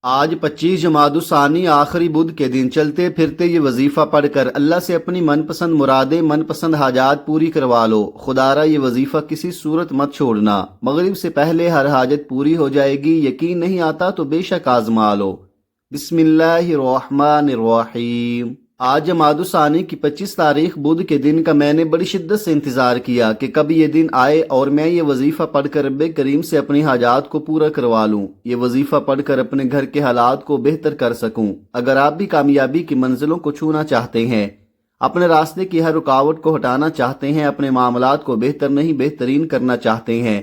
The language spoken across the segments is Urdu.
آج 25 جمادی الثانی آخری بدھ کے دن چلتے پھرتے یہ وظیفہ پڑھ کر اللہ سے اپنی من پسند مرادیں من پسند حاجات پوری کروا لو۔ خدارا یہ وظیفہ کسی صورت مت چھوڑنا، مغرب سے پہلے ہر حاجت پوری ہو جائے گی۔ یقین نہیں آتا تو بے شک آزما لو۔ بسم اللہ الرحمن الرحیم۔ آج جمادی الثانی کی 25 تاریخ بدھ کے دن کا میں نے بڑی شدت سے انتظار کیا کہ کب یہ دن آئے اور میں یہ وظیفہ پڑھ کر رب کریم سے اپنی حاجات کو پورا کروا لوں، یہ وظیفہ پڑھ کر اپنے گھر کے حالات کو بہتر کر سکوں۔ اگر آپ بھی کامیابی کی منزلوں کو چھونا چاہتے ہیں، اپنے راستے کی ہر رکاوٹ کو ہٹانا چاہتے ہیں، اپنے معاملات کو بہتر نہیں بہترین کرنا چاہتے ہیں،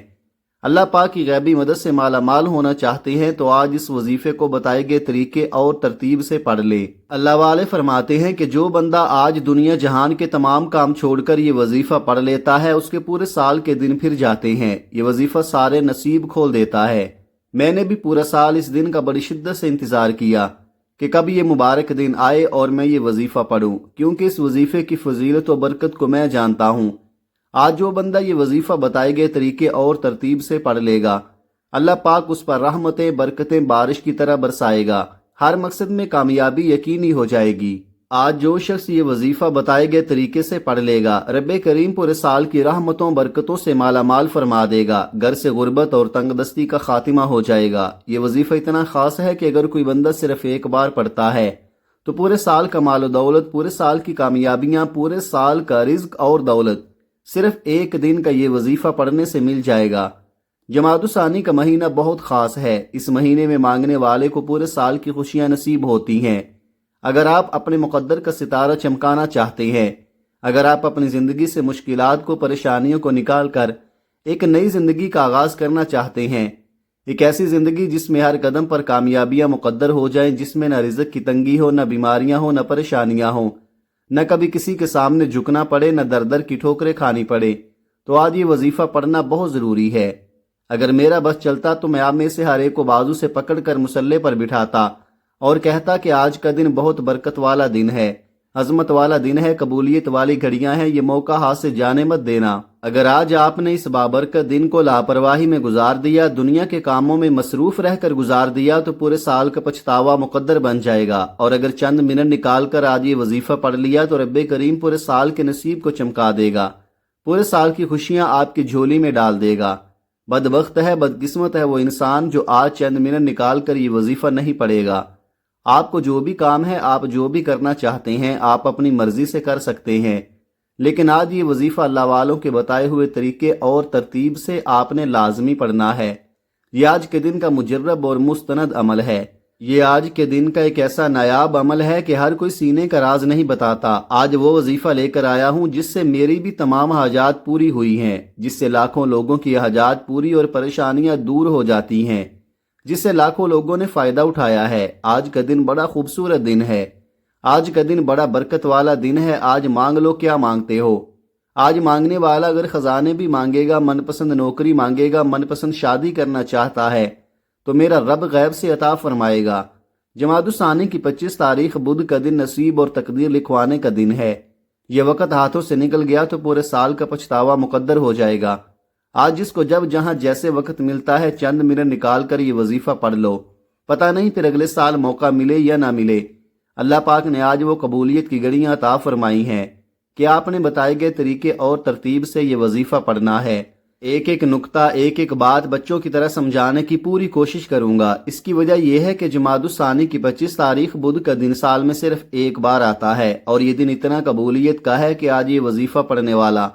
اللہ پاک کی غیبی مدد سے مالا مال ہونا چاہتے ہیں، تو آج اس وظیفے کو بتائے گئے طریقے اور ترتیب سے پڑھ لے۔ اللہ والے فرماتے ہیں کہ جو بندہ آج دنیا جہان کے تمام کام چھوڑ کر یہ وظیفہ پڑھ لیتا ہے، اس کے پورے سال کے دن پھر جاتے ہیں۔ یہ وظیفہ سارے نصیب کھول دیتا ہے۔ میں نے بھی پورا سال اس دن کا بڑی شدت سے انتظار کیا کہ کب یہ مبارک دن آئے اور میں یہ وظیفہ پڑھوں، کیونکہ اس وظیفے کی فضیلت و برکت کو میں جانتا ہوں۔ آج جو بندہ یہ وظیفہ بتائے گئے طریقے اور ترتیب سے پڑھ لے گا، اللہ پاک اس پر رحمتیں برکتیں بارش کی طرح برسائے گا، ہر مقصد میں کامیابی یقینی ہو جائے گی۔ آج جو شخص یہ وظیفہ بتائے گئے طریقے سے پڑھ لے گا، رب کریم پورے سال کی رحمتوں برکتوں سے مالا مال فرما دے گا، گھر سے غربت اور تنگ دستی کا خاتمہ ہو جائے گا۔ یہ وظیفہ اتنا خاص ہے کہ اگر کوئی بندہ صرف ایک بار پڑھتا ہے تو پورے سال کا مال و دولت، پورے سال کی کامیابیاں، پورے سال کا رزق اور دولت صرف ایک دن کا یہ وظیفہ پڑھنے سے مل جائے گا۔ جمادی الثانی کا مہینہ بہت خاص ہے۔ اس مہینے میں مانگنے والے کو پورے سال کی خوشیاں نصیب ہوتی ہیں۔ اگر آپ اپنے مقدر کا ستارہ چمکانا چاہتے ہیں، اگر آپ اپنی زندگی سے مشکلات کو، پریشانیوں کو نکال کر ایک نئی زندگی کا آغاز کرنا چاہتے ہیں، ایک ایسی زندگی جس میں ہر قدم پر کامیابیاں مقدر ہو جائیں، جس میں نہ رزق کی تنگی ہو، نہ بیماریاں ہوں، نہ پریشانیاں ہوں، نہ کبھی کسی کے سامنے جھکنا پڑے، نہ در در کی ٹھوکریں کھانی پڑے، تو آج یہ وظیفہ پڑھنا بہت ضروری ہے۔ اگر میرا بس چلتا تو میں آپ میں سے ہر ایک کو بازو سے پکڑ کر مصلے پر بٹھاتا اور کہتا کہ آج کا دن بہت برکت والا دن ہے، عظمت والا دن ہے، قبولیت والی گھڑیاں ہیں، یہ موقع ہاتھ سے جانے مت دینا۔ اگر آج آپ نے اس بابرکت دن کو لاپرواہی میں گزار دیا، دنیا کے کاموں میں مصروف رہ کر گزار دیا، تو پورے سال کا پچھتاوا مقدر بن جائے گا۔ اور اگر چند منٹ نکال کر آج یہ وظیفہ پڑھ لیا تو رب کریم پورے سال کے نصیب کو چمکا دے گا، پورے سال کی خوشیاں آپ کی جھولی میں ڈال دے گا۔ بدبخت ہے، بدقسمت ہے وہ انسان جو آج چند منٹ نکال کر یہ وظیفہ نہیں پڑھے گا۔ آپ کو جو بھی کام ہے، آپ جو بھی کرنا چاہتے ہیں، آپ اپنی مرضی سے کر سکتے ہیں، لیکن آج یہ وظیفہ اللہ والوں کے بتائے ہوئے طریقے اور ترتیب سے آپ نے لازمی پڑھنا ہے۔ یہ آج کے دن کا مجرب اور مستند عمل ہے۔ یہ آج کے دن کا ایک ایسا نایاب عمل ہے کہ ہر کوئی سینے کا راز نہیں بتاتا۔ آج وہ وظیفہ لے کر آیا ہوں جس سے میری بھی تمام حاجات پوری ہوئی ہیں، جس سے لاکھوں لوگوں کی حاجات پوری اور پریشانیاں دور ہو جاتی ہیں، جس سے لاکھوں لوگوں نے فائدہ اٹھایا ہے۔ آج کا دن بڑا خوبصورت دن ہے، آج کا دن بڑا برکت والا دن ہے۔ آج مانگ لو کیا مانگتے ہو۔ آج مانگنے والا اگر خزانے بھی مانگے گا، من پسند نوکری مانگے گا، من پسند شادی کرنا چاہتا ہے، تو میرا رب غیب سے عطا فرمائے گا۔ جمادی الثانی کی 25 تاریخ بدھ کا دن نصیب اور تقدیر لکھوانے کا دن ہے۔ یہ وقت ہاتھوں سے نکل گیا تو پورے سال کا پچھتاوا مقدر ہو جائے گا۔ آج جس کو جب جہاں جیسے وقت ملتا ہے، چند منٹ نکال کر یہ وظیفہ پڑھ لو، پتہ نہیں پھر اگلے سال موقع ملے یا نہ ملے۔ اللہ پاک نے آج وہ قبولیت کی گھڑیاں عطا فرمائی ہیں کہ آپ نے بتائے گئے طریقے اور ترتیب سے یہ وظیفہ پڑھنا ہے۔ ایک ایک نکتہ، ایک ایک بات بچوں کی طرح سمجھانے کی پوری کوشش کروں گا۔ اس کی وجہ یہ ہے کہ جمادی الثانی کی 25 تاریخ بدھ کا دن سال میں صرف ایک بار آتا ہے، اور یہ دن اتنا قبولیت کا ہے کہ آج یہ وظیفہ پڑھنے والا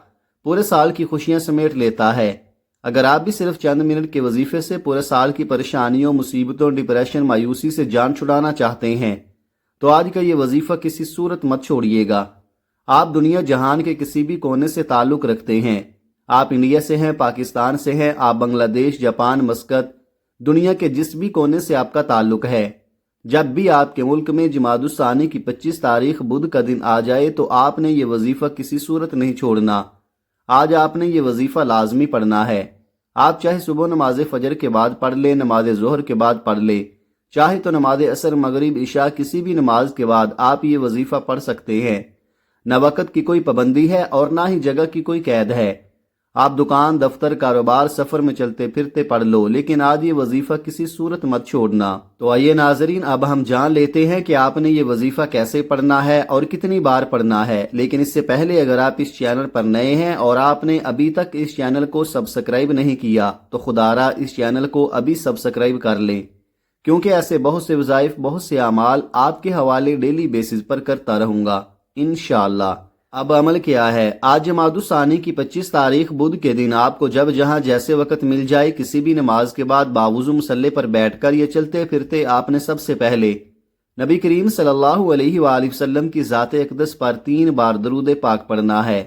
پورے سال کی خوشیاں سمیٹ لیتا ہے۔ اگر آپ بھی صرف چند منٹ کے وظیفے سے پورے سال کی پریشانیوں، مصیبتوں، ڈپریشن، مایوسی سے جان چھڑانا چاہتے ہیں، تو آج کا یہ وظیفہ کسی صورت مت چھوڑیے گا۔ آپ دنیا جہان کے کسی بھی کونے سے تعلق رکھتے ہیں، آپ انڈیا سے ہیں، پاکستان سے ہیں، آپ بنگلہ دیش، جاپان، مسقط، دنیا کے جس بھی کونے سے آپ کا تعلق ہے، جب بھی آپ کے ملک میں جمادی الثانی کی 25 تاریخ بدھ کا دن آ جائے تو آپ نے یہ وظیفہ کسی صورت نہیں چھوڑنا۔ آج آپ نے یہ وظیفہ لازمی پڑھنا ہے۔ آپ چاہے صبح نماز فجر کے بعد پڑھ لیں، نماز ظہر کے بعد پڑھ لیں، چاہے تو نماز عصر، مغرب، عشاء، کسی بھی نماز کے بعد آپ یہ وظیفہ پڑھ سکتے ہیں۔ نہ وقت کی کوئی پابندی ہے اور نہ ہی جگہ کی کوئی قید ہے۔ آپ دکان، دفتر، کاروبار، سفر میں چلتے پھرتے پڑھ لو، لیکن آج یہ وظیفہ کسی صورت مت چھوڑنا۔ تو آئیے ناظرین، اب ہم جان لیتے ہیں کہ آپ نے یہ وظیفہ کیسے پڑھنا ہے اور کتنی بار پڑھنا ہے۔ لیکن اس سے پہلے اگر آپ اس چینل پر نئے ہیں اور آپ نے ابھی تک اس چینل کو سبسکرائب نہیں کیا تو خدا را اس چینل کو ابھی سبسکرائب کر لیں، کیونکہ ایسے بہت سے وظائف، بہت سے اعمال آپ کے حوالے ڈیلی بیسز پر کرتا رہوں گا انشاءاللہ۔ اب عمل کیا ہے؟ آج جمادی الثانی کی 25 تاریخ بدھ کے دن آپ کو جب جہاں جیسے وقت مل جائے کسی بھی نماز کے بعد باوضو مصلی پر بیٹھ کر یا چلتے پھرتے آپ نے سب سے پہلے نبی کریم صلی اللہ علیہ وآلہ وسلم کی ذات اقدس پر 3 بار درود پاک پڑھنا ہے۔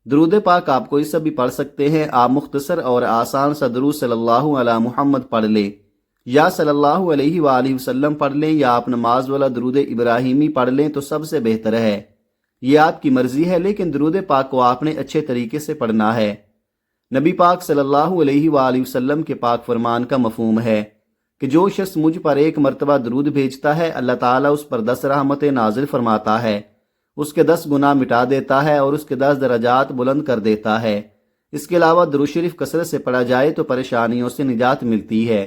درود پاک آپ کوئی سا بھی پڑھ سکتے ہیں، آپ مختصر اور آسان سا درود صلی اللہ علی محمد پڑھ لیں یا صلی اللہ علیہ وآلہ وسلم پڑھ لیں، یا آپ نماز والا درود ابراہیمی پڑھ لیں تو سب سے بہتر ہے۔ یہ آپ کی مرضی ہے، لیکن درود پاک کو آپ نے اچھے طریقے سے پڑھنا ہے۔ نبی پاک صلی اللہ علیہ وآلہ وسلم کے پاک فرمان کا مفہوم ہے کہ جو شخص مجھ پر 1 مرتبہ درود بھیجتا ہے، اللہ تعالیٰ اس پر 10 رحمتیں نازل فرماتا ہے، اس کے 10 گناہ مٹا دیتا ہے اور اس کے 10 درجات بلند کر دیتا ہے۔ اس کے علاوہ درود شریف کثرت سے پڑھا جائے تو پریشانیوں سے نجات ملتی ہے۔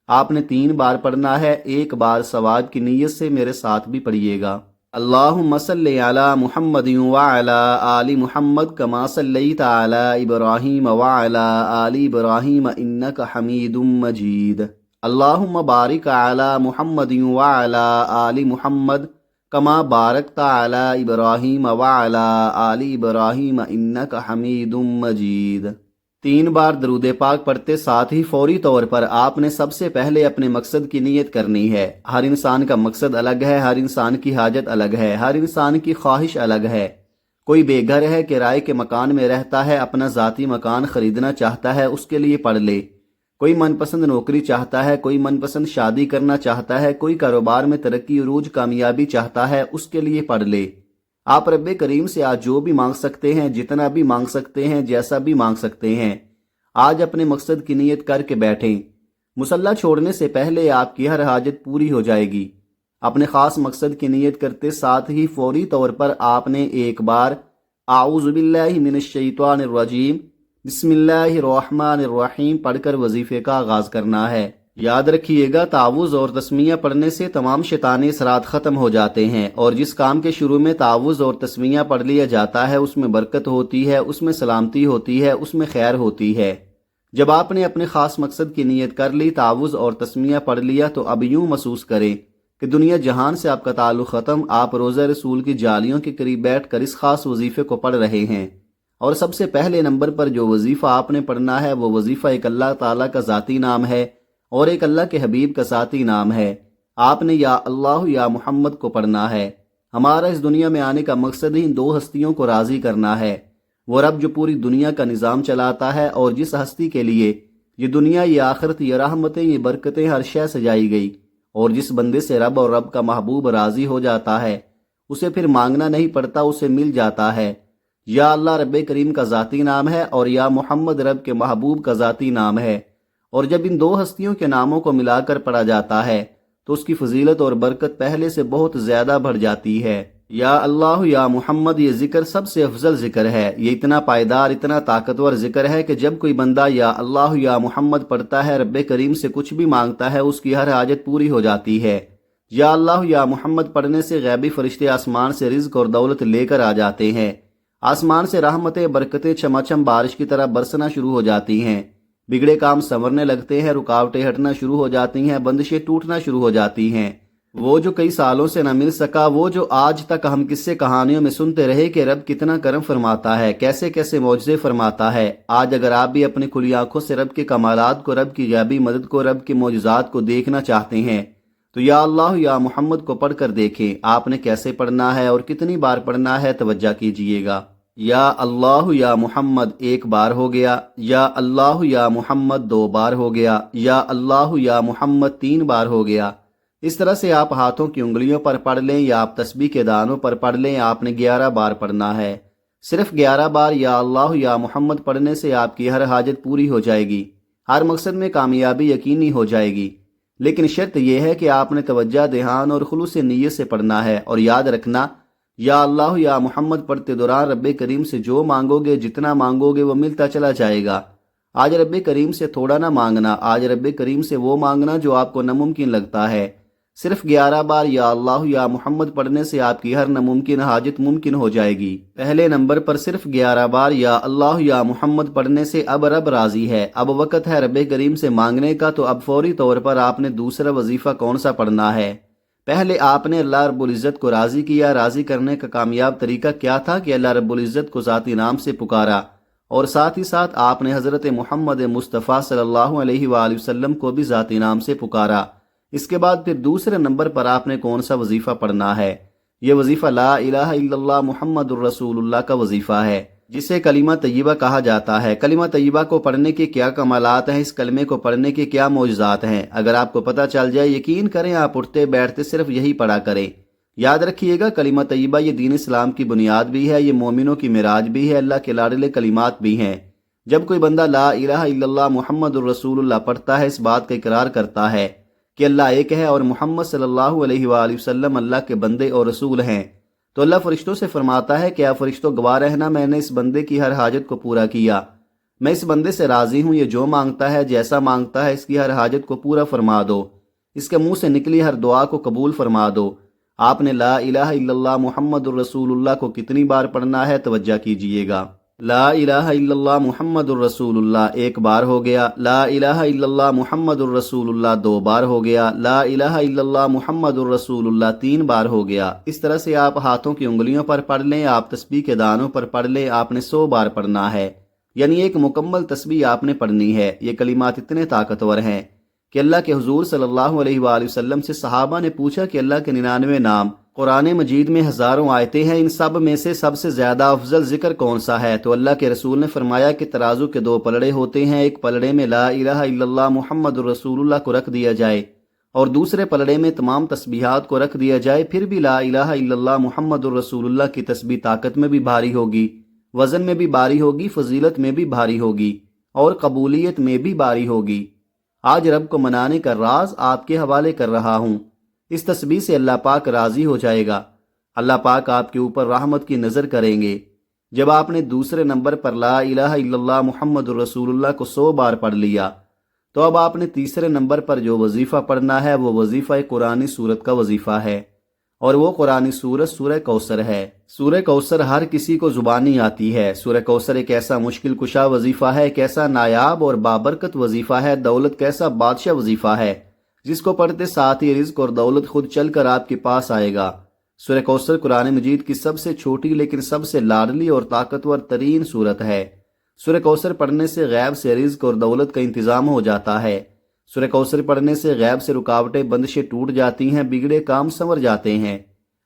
آپ نے 3 بار پڑھنا ہے، 1 بار ثواب کی نیت سے میرے ساتھ بھی پڑھیے گا۔ اللہم صلی علی محمد وعلی آل محمد کما صلیت علی ابراہیم وعلی آل ابراہیم انک حمید مجید۔ اللہم بارک علی محمد وعلی آل محمد کما بارکت علی ابراہیم وعلی آل ابراہیم انک حمید مجید۔ 3 بار درود پاک پڑھتے ساتھ ہی فوری طور پر آپ نے سب سے پہلے اپنے مقصد کی نیت کرنی ہے۔ ہر انسان کا مقصد الگ ہے، ہر انسان کی حاجت الگ ہے، ہر انسان کی خواہش الگ ہے۔ کوئی بے گھر ہے، کرائے کے مکان میں رہتا ہے، اپنا ذاتی مکان خریدنا چاہتا ہے، اس کے لیے پڑھ لے۔ کوئی من پسند نوکری چاہتا ہے، کوئی من پسند شادی کرنا چاہتا ہے، کوئی کاروبار میں ترقی عروج کامیابی چاہتا ہے، اس کے لیے پڑھ لے۔ آپ رب کریم سے آج جو بھی مانگ سکتے ہیں، جتنا بھی مانگ سکتے ہیں، جیسا بھی مانگ سکتے ہیں، آج اپنے مقصد کی نیت کر کے بیٹھیں۔ مصلی چھوڑنے سے پہلے آپ کی ہر حاجت پوری ہو جائے گی۔ اپنے خاص مقصد کی نیت کرتے ساتھ ہی فوری طور پر آپ نے 1 بار اعوذ باللہ من الشیطان الرجیم بسم اللہ الرحمن الرحیم پڑھ کر وظیفے کا آغاز کرنا ہے۔ یاد رکھیے گا، تعوذ اور تسمیہ پڑھنے سے تمام شیطانی اثرات ختم ہو جاتے ہیں، اور جس کام کے شروع میں تعوذ اور تسمیہ پڑھ لیا جاتا ہے اس میں برکت ہوتی ہے، اس میں سلامتی ہوتی ہے، اس میں خیر ہوتی ہے۔ جب آپ نے اپنے خاص مقصد کی نیت کر لی، تعوذ اور تسمیہ پڑھ لیا، تو اب یوں محسوس کریں کہ دنیا جہان سے آپ کا تعلق ختم، آپ روضہ رسول کی جالیوں کے قریب بیٹھ کر اس خاص وظیفے کو پڑھ رہے ہیں۔ اور سب سے پہلے نمبر پر جو وظیفہ آپ نے پڑھنا ہے وہ وظیفہ ایک اللہ تعالیٰ کا ذاتی نام ہے اور ایک اللہ کے حبیب کا ذاتی نام ہے۔ آپ نے یا اللہ یا محمد کو پڑھنا ہے۔ ہمارا اس دنیا میں آنے کا مقصد ہی ان 2 ہستیوں کو راضی کرنا ہے، وہ رب جو پوری دنیا کا نظام چلاتا ہے، اور جس ہستی کے لیے یہ دنیا، یہ آخرت، یہ رحمتیں، یہ برکتیں، ہر شے سجائی گئی، اور جس بندے سے رب اور رب کا محبوب راضی ہو جاتا ہے اسے پھر مانگنا نہیں پڑتا، اسے مل جاتا ہے۔ یا اللہ رب کریم کا ذاتی نام ہے اور یا محمد رب کے محبوب کا ذاتی نام ہے، اور جب ان 2 ہستیوں کے ناموں کو ملا کر پڑھا جاتا ہے تو اس کی فضیلت اور برکت پہلے سے بہت زیادہ بڑھ جاتی ہے۔ یا اللہ یا محمد یہ ذکر سب سے افضل ذکر ہے، یہ اتنا پائیدار، اتنا طاقتور ذکر ہے کہ جب کوئی بندہ یا اللہ یا محمد پڑھتا ہے، رب کریم سے کچھ بھی مانگتا ہے، اس کی ہر حاجت پوری ہو جاتی ہے۔ یا اللہ یا محمد پڑھنے سے غیبی فرشتے آسمان سے رزق اور دولت لے کر آ جاتے ہیں، آسمان سے رحمتیں، برکتیں چماچم بارش کی طرح برسنا شروع ہو جاتی ہیں، بگڑے کام سنورنے لگتے ہیں، رکاوٹیں ہٹنا شروع ہو جاتی ہیں، بندشیں ٹوٹنا شروع ہو جاتی ہیں۔ وہ جو کئی سالوں سے نہ مل سکا، وہ جو آج تک ہم قصے کہانیوں میں سنتے رہے کہ رب کتنا کرم فرماتا ہے، کیسے کیسے معجزے فرماتا ہے، آج اگر آپ بھی اپنی کھلی آنکھوں سے رب کے کمالات کو، رب کی غیبی مدد کو، رب کے معجزات کو دیکھنا چاہتے ہیں تو یا اللہ یا محمد کو پڑھ کر دیکھیں۔ آپ نے کیسے پڑھنا ہے اور کتنی بار پڑھنا ہے، توجہ کیجئے گا۔ یا اللہ یا محمد 1 بار ہو گیا، یا اللہ یا محمد 2 بار ہو گیا، یا اللہ یا محمد 3 بار ہو گیا۔ اس طرح سے آپ ہاتھوں کی انگلیوں پر پڑھ لیں یا آپ تسبیح کے دانوں پر پڑھ لیں، آپ نے 11 بار پڑھنا ہے۔ صرف 11 بار یا اللہ یا محمد پڑھنے سے آپ کی ہر حاجت پوری ہو جائے گی، ہر مقصد میں کامیابی یقینی ہو جائے گی۔ لیکن شرط یہ ہے کہ آپ نے توجہ، دھیان اور خلوص نیت سے پڑھنا ہے، اور یاد رکھنا یا اللہ یا محمد پڑھتے دوران رب کریم سے جو مانگو گے، جتنا مانگو گے وہ ملتا چلا جائے گا۔ آج رب کریم سے تھوڑا نہ مانگنا، آج رب کریم سے وہ مانگنا جو آپ کو ناممکن لگتا ہے۔ صرف 11 بار یا اللہ یا محمد پڑھنے سے آپ کی ہر ناممکن حاجت ممکن ہو جائے گی۔ پہلے نمبر پر صرف 11 بار یا اللہ یا محمد پڑھنے سے اب رب راضی ہے، اب وقت ہے رب کریم سے مانگنے کا۔ تو اب فوری طور پر آپ نے دوسرا وظیفہ کون سا پڑھنا ہے؟ پہلے آپ نے اللہ رب العزت کو راضی کیا۔ راضی کرنے کا کامیاب طریقہ کیا تھا کہ اللہ رب العزت کو ذاتی نام سے پکارا، اور ساتھ ہی ساتھ آپ نے حضرت محمد مصطفیٰ صلی اللہ علیہ وآلہ وسلم کو بھی ذاتی نام سے پکارا۔ اس کے بعد پھر دوسرے نمبر پر آپ نے کون سا وظیفہ پڑھنا ہے؟ یہ وظیفہ لا الہ الا اللہ محمد الرسول اللہ کا وظیفہ ہے، جسے کلمہ طیبہ کہا جاتا ہے۔ کلمہ طیبہ کو پڑھنے کے کیا کمالات ہیں، اس کلمے کو پڑھنے کے کیا معجزات ہیں، اگر آپ کو پتہ چل جائے، یقین کریں آپ اٹھتے بیٹھتے صرف یہی پڑھا کریں۔ یاد رکھیے گا، کلمہ طیبہ یہ دین اسلام کی بنیاد بھی ہے، یہ مومنوں کی معراج بھی ہے، اللہ کے لاڈلے کلمات بھی ہیں۔ جب کوئی بندہ لا الہ الا اللہ محمد الرسول اللہ پڑھتا ہے، اس بات کا اقرار کرتا ہے کہ اللہ ایک ہے اور محمد صلی اللہ علیہ وآلہ وسلم اللہ کے بندے اور رسول ہیں، تو اللہ فرشتوں سے فرماتا ہے کہ اے فرشتوں گواہ رہنا، میں نے اس بندے کی ہر حاجت کو پورا کیا، میں اس بندے سے راضی ہوں، یہ جو مانگتا ہے جیسا مانگتا ہے اس کی ہر حاجت کو پورا فرما دو، اس کے منہ سے نکلی ہر دعا کو قبول فرما دو۔ آپ نے لا الہ الا اللہ محمد الرسول اللہ کو کتنی بار پڑھنا ہے؟ توجہ کیجئے گا۔ لا الہ الا اللہ محمد الرسول اللہ 1 بار ہو گیا، لا الہ الا اللہ محمد الرسول اللہ 2 بار ہو گیا، لا الہ الا اللہ محمد الرسول اللہ 3 بار ہو گیا۔ اس طرح سے آپ ہاتھوں کی انگلیوں پر پڑھ لیں، آپ تسبیح کے دانوں پر پڑھ لیں، آپ نے 100 بار پڑھنا ہے، یعنی ایک مکمل تسبیح آپ نے پڑھنی ہے۔ یہ کلمات اتنے طاقتور ہیں کہ اللہ کے حضور صلی اللہ علیہ وآلہ وسلم سے صحابہ نے پوچھا کہ اللہ کے 99 نام، قرآن مجید میں ہزاروں آیتیں ہیں، ان سب میں سے سب سے زیادہ افضل ذکر کون سا ہے؟ تو اللہ کے رسول نے فرمایا کہ ترازو کے 2 پلڑے ہوتے ہیں، ایک پلڑے میں لا الہ الا اللہ محمد الرسول اللہ کو رکھ دیا جائے اور دوسرے پلڑے میں تمام تسبیحات کو رکھ دیا جائے، پھر بھی لا الہ الا اللہ محمد الرسول اللہ کی تسبیح طاقت میں بھی بھاری ہوگی، وزن میں بھی بھاری ہوگی، فضیلت میں بھی بھاری ہوگی اور قبولیت میں بھی بھاری ہوگی۔ آج رب کو منانے کا راز آپ کے حوالے کر رہا ہوں۔ اس تسبیح سے اللہ پاک راضی ہو جائے گا، اللہ پاک آپ کے اوپر رحمت کی نظر کریں گے۔ جب آپ نے دوسرے نمبر پر لا الہ الا اللہ محمد الرسول اللہ کو 100 بار پڑھ لیا، تو اب آپ نے تیسرے نمبر پر جو وظیفہ پڑھنا ہے وہ وظیفہ قرآن سورت کا وظیفہ ہے، اور وہ قرآن سورت سورہ کوثر ہے۔ سورہ کوثر ہر کسی کو زبانی آتی ہے۔ سورہ کوثر ایک ایسا مشکل کشا وظیفہ ہے، ایک ایسا نایاب اور بابرکت وظیفہ ہے، دولت کیسا بادشاہ وظیفہ ہے، جس کو پڑھتے ساتھ ہی رزق اور دولت خود چل کر آپ کے پاس آئے گا۔ سورہ کوثر قرآن مجید کی سب سے چھوٹی لیکن سب سے لاڈلی اور طاقتور ترین سورت ہے۔ سورہ کوثر پڑھنے سے غیب سے رزق اور دولت کا انتظام ہو جاتا ہے۔ سورہ کوثر پڑھنے سے غیب سے رکاوٹیں بندشیں ٹوٹ جاتی ہیں، بگڑے کام سنور جاتے ہیں۔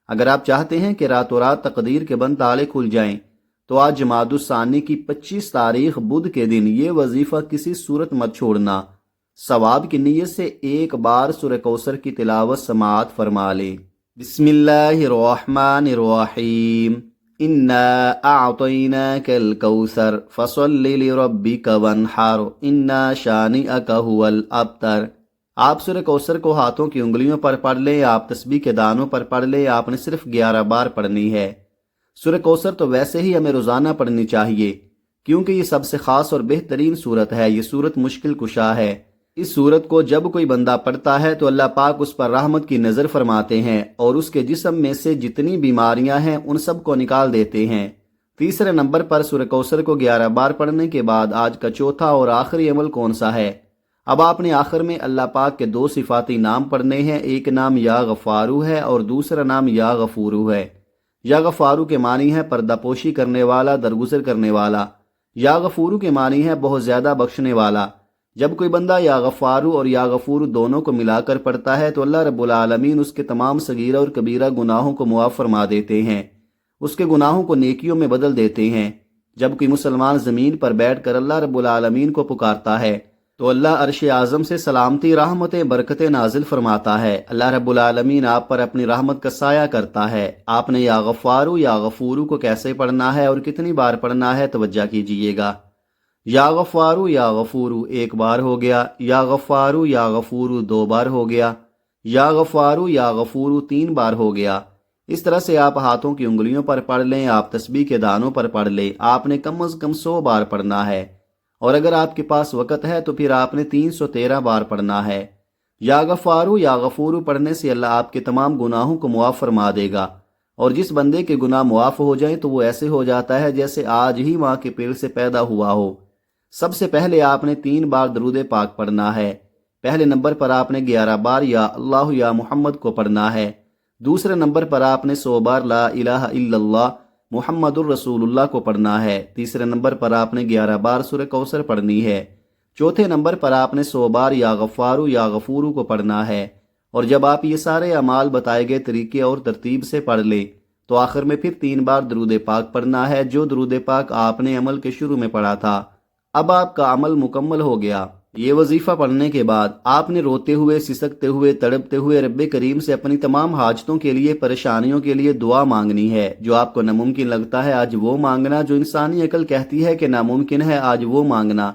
اگر آپ چاہتے ہیں کہ راتوں رات تقدیر کے بند تالے کھل جائیں، تو آج جمادی الثانی کی 25 تاریخ بدھ کے دن یہ وظیفہ کسی صورت مت چھوڑنا۔ ثواب کی نیت سے 1 بار سورہ کوثر کی تلاوت سماعت فرما لیں۔ بسم اللہ الرحمن الرحیم، انا اعطیناک الکوثر فصل لربک وانحر ان شانئک ھو الابتر۔ آپ سورہ کوثر کو ہاتھوں کی انگلیوں پر پڑھ لیں، آپ تسبیح کے دانوں پر پڑھ لیں، آپ نے صرف 11 بار پڑھنی ہے۔ سورہ کوثر تو ویسے ہی ہمیں روزانہ پڑھنی چاہیے، کیونکہ یہ سب سے خاص اور بہترین سورت ہے۔ یہ سورت مشکل کشا ہے۔ اس سورت کو جب کوئی بندہ پڑھتا ہے تو اللہ پاک اس پر رحمت کی نظر فرماتے ہیں اور اس کے جسم میں سے جتنی بیماریاں ہیں ان سب کو نکال دیتے ہیں۔ تیسرے نمبر پر سورہ کوثر کو 11 بار پڑھنے کے بعد آج کا چوتھا اور آخری عمل کون سا ہے؟ اب آپ نے آخر میں اللہ پاک کے 2 صفاتی نام پڑھنے ہیں۔ ایک نام یا غفارو ہے اور دوسرا نام یا غفورو ہے۔ یا غفارو کے معنی ہے پردہ پوشی کرنے والا، درگزر کرنے والا۔ یا غفورو کے معنی ہے بہت زیادہ بخشنے والا۔ جب کوئی بندہ یا غفارو اور یا غفورو دونوں کو ملا کر پڑھتا ہے تو اللہ رب العالمین اس کے تمام صغیرہ اور کبیرہ گناہوں کو معاف فرما دیتے ہیں، اس کے گناہوں کو نیکیوں میں بدل دیتے ہیں۔ جب کوئی مسلمان زمین پر بیٹھ کر اللہ رب العالمین کو پکارتا ہے تو اللہ عرش اعظم سے سلامتی، رحمتیں، برکتیں نازل فرماتا ہے۔ اللہ رب العالمین آپ پر اپنی رحمت کا سایہ کرتا ہے۔ آپ نے یا غفارو یا غفورو کو کیسے پڑھنا ہے اور کتنی بار پڑھنا ہے؟ توجہ کیجئے گا۔ یا غفارو یا غفورو 1 بار ہو گیا، یا غفارو یا غفورو 2 بار ہو گیا، یا غفارو یا غفورو 3 بار ہو گیا۔ اس طرح سے آپ ہاتھوں کی انگلیوں پر پڑھ لیں، آپ تسبیح کے دانوں پر پڑھ لیں، آپ نے کم از کم 100 بار پڑھنا ہے، اور اگر آپ کے پاس وقت ہے تو پھر آپ نے 313 بار پڑھنا ہے۔ یا غفارو یا غفورو پڑھنے سے اللہ آپ کے تمام گناہوں کو معاف فرما دے گا، اور جس بندے کے گناہ معاف ہو جائیں تو وہ ایسے ہو جاتا ہے جیسے آج ہی ماں کے پیٹ سے پیدا ہوا ہو۔ سب سے پہلے آپ نے 3 بار درود پاک پڑھنا ہے۔ پہلے نمبر پر آپ نے 11 بار یا اللہ یا محمد کو پڑھنا ہے۔ دوسرے نمبر پر آپ نے 100 بار لا الہ الا اللہ محمد الرسول اللہ کو پڑھنا ہے۔ تیسرے نمبر پر آپ نے 11 بار سورہ کوثر پڑھنی ہے۔ چوتھے نمبر پر آپ نے 100 بار یا غفارو یا غفورو کو پڑھنا ہے۔ اور جب آپ یہ سارے اعمال بتائے گئے طریقے اور ترتیب سے پڑھ لیں تو آخر میں پھر 3 بار درود پاک پڑھنا ہے، جو درود پاک آپ نے عمل کے شروع میں پڑھا تھا۔ اب آپ کا عمل مکمل ہو گیا۔ یہ وظیفہ پڑھنے کے بعد آپ نے روتے ہوئے، سسکتے ہوئے، تڑپتے ہوئے رب کریم سے اپنی تمام حاجتوں کے لیے، پریشانیوں کے لیے دعا مانگنی ہے۔ جو آپ کو ناممکن لگتا ہے آج وہ مانگنا، جو انسانی عقل کہتی ہے کہ ناممکن ہے آج وہ مانگنا۔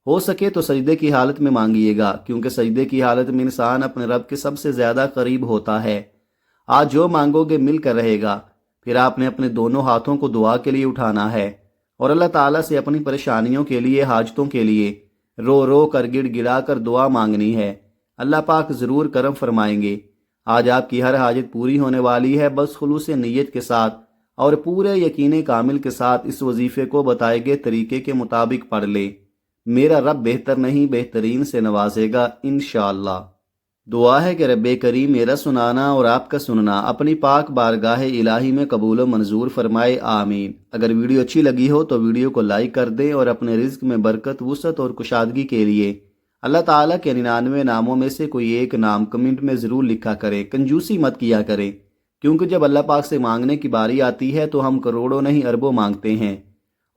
ہو سکے تو سجدے کی حالت میں مانگیے گا، کیونکہ سجدے کی حالت میں انسان اپنے رب کے سب سے زیادہ قریب ہوتا ہے۔ آج جو مانگو گے مل کر رہے گا۔ پھر آپ نے اپنے دونوں ہاتھوں کو دعا کے لیے اٹھانا ہے اور اللہ تعالیٰ سے اپنی پریشانیوں کے لیے، حاجتوں کے لیے رو رو کر، گڑ گڑا کر دعا مانگنی ہے۔ اللہ پاک ضرور کرم فرمائیں گے۔ آج آپ کی ہر حاجت پوری ہونے والی ہے، بس خلوص نیت کے ساتھ اور پورے یقین کامل کے ساتھ اس وظیفے کو بتائے گئے طریقے کے مطابق پڑھ لے۔ میرا رب بہتر نہیں بہترین سے نوازے گا انشاءاللہ۔ دعا ہے کہ رب کریم میرا سنانا اور آپ کا سننا اپنی پاک بارگاہ الہی میں قبول و منظور فرمائے، آمین۔ اگر ویڈیو اچھی لگی ہو تو ویڈیو کو لائک کر دیں اور اپنے رزق میں برکت، وسعت اور کشادگی کے لیے اللہ تعالیٰ کے 99 ناموں میں سے کوئی ایک نام کمنٹ میں ضرور لکھا کریں۔ کنجوسی مت کیا کریں، کیونکہ جب اللہ پاک سے مانگنے کی باری آتی ہے تو ہم کروڑوں نہیں اربوں مانگتے ہیں،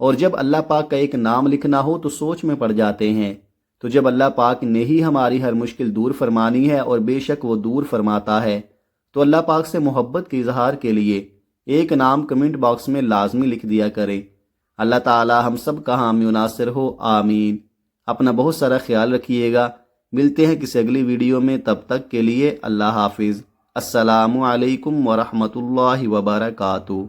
اور جب اللہ پاک کا ایک نام لکھنا ہو تو سوچ میں پڑ جاتے ہیں۔ تو جب اللہ پاک نے ہی ہماری ہر مشکل دور فرمانی ہے، اور بے شک وہ دور فرماتا ہے، تو اللہ پاک سے محبت کے اظہار کے لیے ایک نام کمنٹ باکس میں لازمی لکھ دیا کریں۔ اللہ تعالی ہم سب کا حامی و ناصر ہو، آمین۔ اپنا بہت سارا خیال رکھیے گا۔ ملتے ہیں کسی اگلی ویڈیو میں، تب تک کے لیے اللہ حافظ۔ السلام علیکم ورحمۃ اللہ وبرکاتہ۔